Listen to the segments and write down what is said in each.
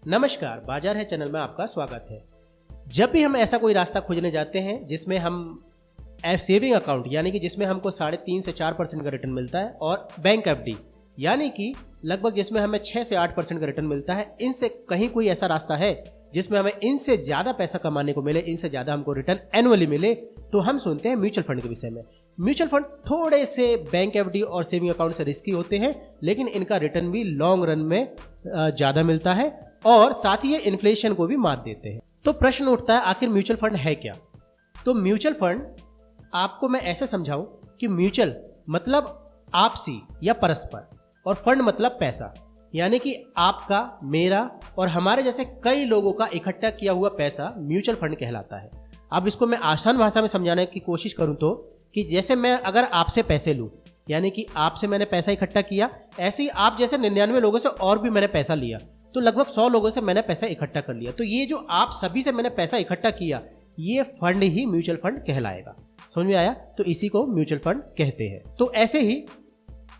नमस्कार, बाजार है चैनल में आपका स्वागत है। जब भी हम ऐसा कोई रास्ता खोजने जाते हैं जिसमें हम सेविंग अकाउंट यानी कि जिसमें हमको 3.5 से 4% का रिटर्न मिलता है और बैंक एफडी यानी कि लगभग जिसमें हमें 6 से 8% का रिटर्न मिलता है, इनसे कहीं कोई ऐसा रास्ता है जिसमें हमें इनसे ज़्यादा पैसा कमाने को मिले, इनसे ज़्यादा हमको रिटर्न एनुअली मिले, तो हम सुनते हैं म्यूचुअल फंड के विषय में। म्यूचुअल फंड थोड़े से बैंक एफडी और सेविंग अकाउंट से रिस्की होते हैं, लेकिन इनका रिटर्न भी लॉन्ग रन में ज़्यादा मिलता है और साथ ही ये इन्फ्लेशन को भी मात देते हैं। तो प्रश्न उठता है, आखिर म्यूचुअल फंड है क्या? तो म्यूचुअल फंड आपको मैं ऐसे समझाऊं कि म्यूचुअल मतलब आपसी या परस्पर और फंड मतलब पैसा, यानी कि आपका, मेरा और हमारे जैसे कई लोगों का इकट्ठा किया हुआ पैसा म्यूचुअल फंड कहलाता है। अब इसको मैं आसान भाषा में समझाने की कोशिश करूं तो कि जैसे मैं अगर आपसे पैसे लूं, यानी कि आपसे मैंने पैसा इकट्ठा किया, ऐसे ही आप जैसे 99 लोगों से और भी मैंने पैसा लिया, तो लगभग 100 लोगों से मैंने पैसा इकट्ठा कर लिया। तो ये जो आप सभी से मैंने पैसा इकट्ठा किया, ये फंड ही म्यूचुअल फंड कहलाएगा। समझ में आया? तो इसी को म्यूचुअल फंड कहते हैं। तो ऐसे ही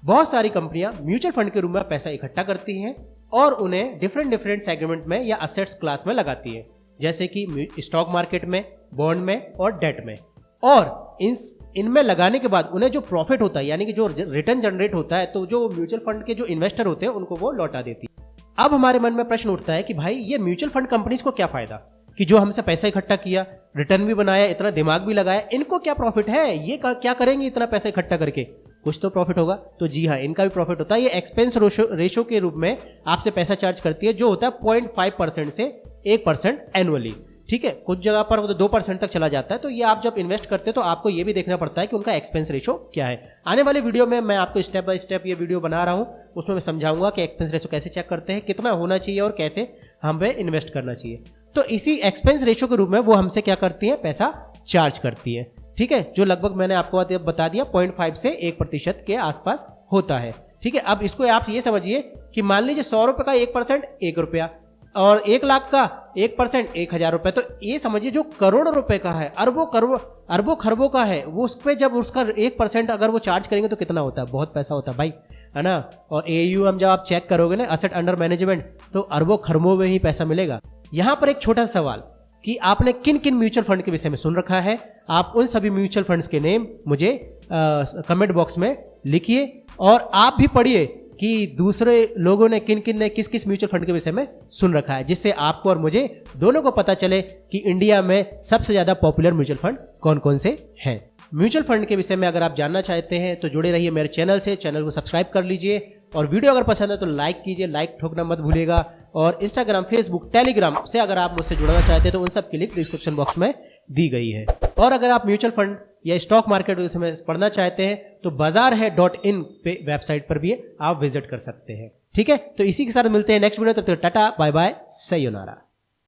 बहुत सारी कंपनियां म्यूचुअल फंड के रूप में पैसा इकट्ठा करती हैं और उन्हें डिफरेंट सेगमेंट में या असेट्स क्लास में लगाती है, जैसे कि स्टॉक मार्केट में, बॉन्ड में और डेट में। और इनमें लगाने के बाद उन्हें जो प्रॉफिट होता है, यानी कि जो रिटर्न जनरेट होता है, तो जो म्यूचुअल फंड के जो इन्वेस्टर होते हैं उनको वो लौटा देती है। अब हमारे मन में प्रश्न उठता है कि भाई ये म्यूचुअल फंड कंपनीज को क्या फायदा कि जो हमसे पैसा इकट्ठा किया, रिटर्न भी बनाया, इतना दिमाग भी लगाया, इनको क्या प्रॉफिट है? ये क्या करेंगे इतना पैसा इकट्ठा करके? कुछ तो प्रॉफिट होगा। तो जी हाँ, इनका भी प्रॉफिट होता है। ये एक्सपेंस रेशो के रूप में आपसे पैसा चार्ज करती है, जो होता है 0.5% से 1% एनुअली। ठीक है, कुछ जगह पर वो तो 2% तक चला जाता है। तो ये आप जब इन्वेस्ट करते हैं तो आपको ये भी देखना पड़ता है कि उनका एक्सपेंस रेशो क्या है। आने वाले वीडियो में मैं आपको स्टेप बाय स्टेप ये वीडियो बना रहा हूँ, उसमें मैं समझाऊंगा कि एक्सपेंस रेशो कैसे चेक करते हैं, कितना होना चाहिए और कैसे हमें इन्वेस्ट करना चाहिए। तो इसी एक्सपेंस रेशो के रूप में वो हमसे क्या करती है, पैसा चार्ज करती है। ठीक है, जो लगभग मैंने आपको बता दिया 0.5 से 1% के आसपास होता है। ठीक है, अब इसको आप ये समझिए कि मान लीजिए 100 रुपये का 1% 1 रुपया और 1 लाख का 1% 1000 रुपये। तो ये समझिए जो करोड़ रुपए का है, अरबों खरबों का है, वो उस पर जब उसका 1% अगर वो चार्ज करेंगे तो कितना होता है? बहुत पैसा होता है भाई, है ना। और AUM जब आप चेक करोगे ना, असेट अंडर मैनेजमेंट, तो अरबों खरबों में ही पैसा मिलेगा। यहाँ पर एक छोटा सा सवाल कि आपने किन किन म्यूचुअल फंड के विषय में सुन रखा है। आप उन सभी म्यूचुअल फंड्स के नेम मुझे कमेंट बॉक्स में लिखिए और आप भी पढ़िए कि दूसरे लोगों ने किन किन ने किस किस म्यूचुअल फंड के विषय में सुन रखा है, जिससे आपको और मुझे दोनों को पता चले कि इंडिया में सबसे ज़्यादा पॉपुलर म्यूचुअल फंड कौन कौन से हैं। म्यूचुअल फंड के विषय में अगर आप जानना चाहते हैं तो जुड़े रहिए मेरे चैनल से। चैनल को सब्सक्राइब कर लीजिए और वीडियो अगर पसंद है तो लाइक कीजिए, लाइक ठोकना मत भूलिएगा। और इंस्टाग्राम, फेसबुक, टेलीग्राम से अगर आप मुझसे जुड़ना चाहते हैं तो उन सब की लिंक डिस्क्रिप्शन बॉक्स में दी गई है। और अगर आप म्यूचुअल फंड या स्टॉक मार्केट के विषय में पढ़ना चाहते हैं तो bazaarhai.in पे वेबसाइट पर भी आप विजिट कर सकते हैं। ठीक है, तो इसी के साथ मिलते हैं नेक्स्ट वीडियो। तब तक टाटा, बाय बाय, सयोनारा।